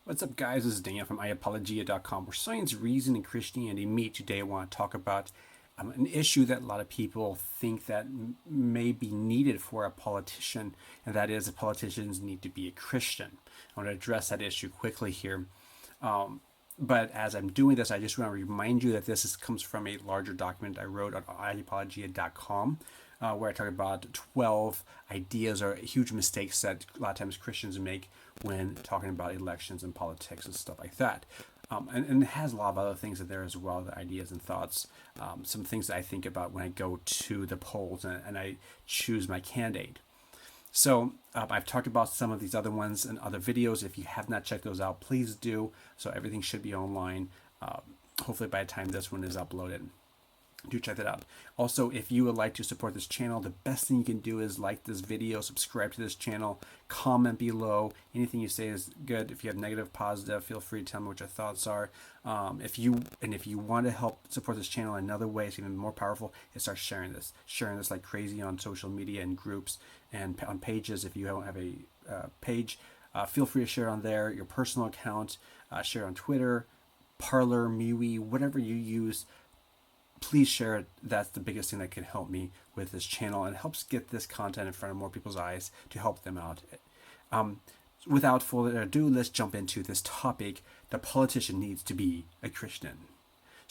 What's up, guys? This is Daniel from Apologetics.com, where science, reason, and Christianity meet. Today I want to talk about an issue that a lot of people think that may be needed for a politician, and that is that politicians need to be a Christian. I want to address that issue quickly here. But as I'm doing this, I just want to remind you that comes from a larger document I wrote on Apologetics.com, where I talk about 12 ideas or huge mistakes that a lot of times Christians make when talking about elections and politics and stuff like that. And it has a lot of other things in there as well, the ideas and thoughts, some things that I think about when I go to the polls and I choose my candidate. So I've talked about some of these other ones in other videos. If you have not checked those out, please do. So everything should be online. Hopefully by the time this one is uploaded. Do check that out. Also, if you would like to support this channel, the best thing you can do is like this video, subscribe to this channel, comment below. Anything you say is good. If you have negative, positive, feel free to tell me what your thoughts are. If you want to help support this channel in another way, it's even more powerful, is start sharing this like crazy on social media and groups and on pages. If you don't have a page, feel free to share on there, your personal account, share on Twitter, Parler, MeWe, whatever you use. Please share it. That's the biggest thing that can help me with this channel and helps get this content in front of more people's eyes to help them out. Without further ado, let's jump into this topic. The politician needs to be a Christian.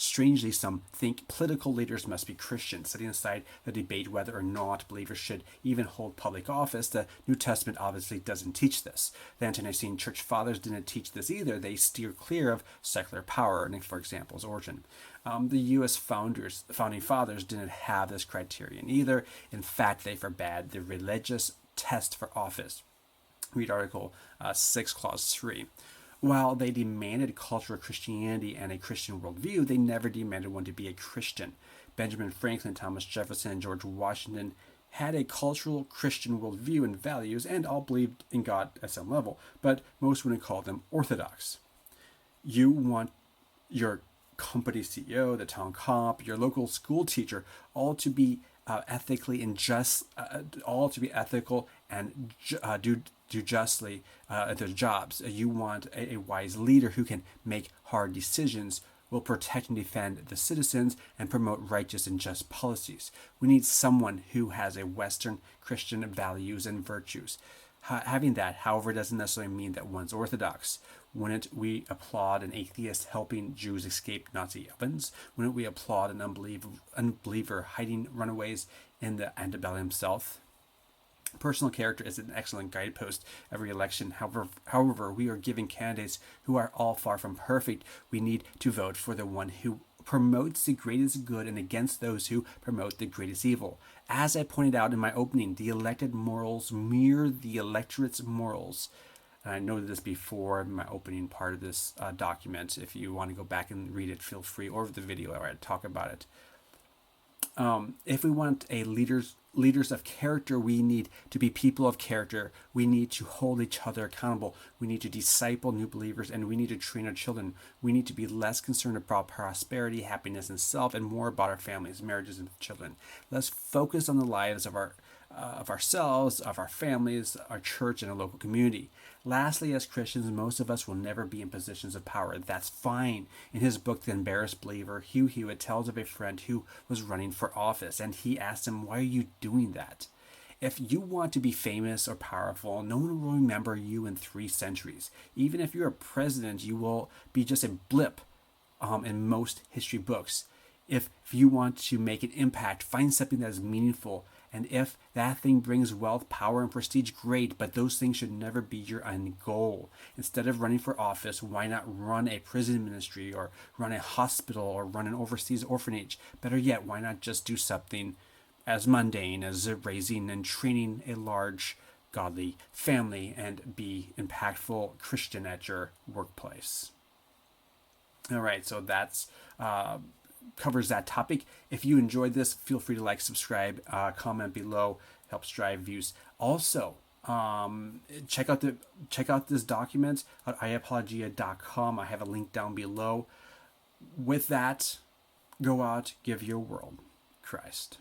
Strangely, some think political leaders must be Christian. Setting aside the debate whether or not believers should even hold public office, the New Testament obviously doesn't teach this. The Ante-Nicene Church Fathers didn't teach this either. They steer clear of secular power, for example's Origin. The U.S. founding fathers didn't have this criterion either. In fact, they forbade the religious test for office. Read Article 6, Clause 3. While they demanded cultural Christianity and a Christian worldview, they never demanded one to be a Christian. Benjamin Franklin, Thomas Jefferson, and George Washington had a cultural Christian worldview and values, and all believed in God at some level, but most wouldn't call them orthodox. You want your company CEO, the town cop, your local school teacher, all to be ethically and just, all to be ethical and do justly their jobs. You want a wise leader who can make hard decisions, will protect and defend the citizens, and promote righteous and just policies. We need someone who has a Western Christian values and virtues. Having that, however, doesn't necessarily mean that one's orthodox. Wouldn't we applaud an atheist helping Jews escape Nazi ovens? Wouldn't we applaud an unbeliever hiding runaways in the antebellum South? Personal character is an excellent guidepost every election. However, we are giving candidates who are all far from perfect. We need to vote for the one who promotes the greatest good and against those who promote the greatest evil. As I pointed out in my opening, the elected morals mirror the electorate's morals. And I noted this before in my opening part of this document. If you want to go back and read it, feel free, or the video where I talk about it. If we want a leaders of character, we need to be people of character. We need to hold each other accountable. We need to disciple new believers, and we need to train our children. We need to be less concerned about prosperity, happiness, and self, and more about our families, marriages, and children. Let's focus on the lives of ourselves, of our families, our church, and our local community. Lastly, as Christians, most of us will never be in positions of power. That's fine. In his book, The Embarrassed Believer, Hugh Hewitt tells of a friend who was running for office, and he asked him, "Why are you doing that?" If you want to be famous or powerful, no one will remember you in 3 centuries. Even if you're a president, you will be just a blip in most history books. If you want to make an impact, find something that is meaningful. And if that thing brings wealth, power, and prestige, great, but those things should never be your end goal. Instead of running for office, why not run a prison ministry, or run a hospital, or run an overseas orphanage? Better yet, why not just do something as mundane as raising and training a large, godly family and be impactful Christian at your workplace? All right, so that's covers that topic. If you enjoyed this, feel free to like, subscribe, comment below, helps drive views. Also, check out this document at iapologia.com. I have a link down below. With that, go out, give your world Christ.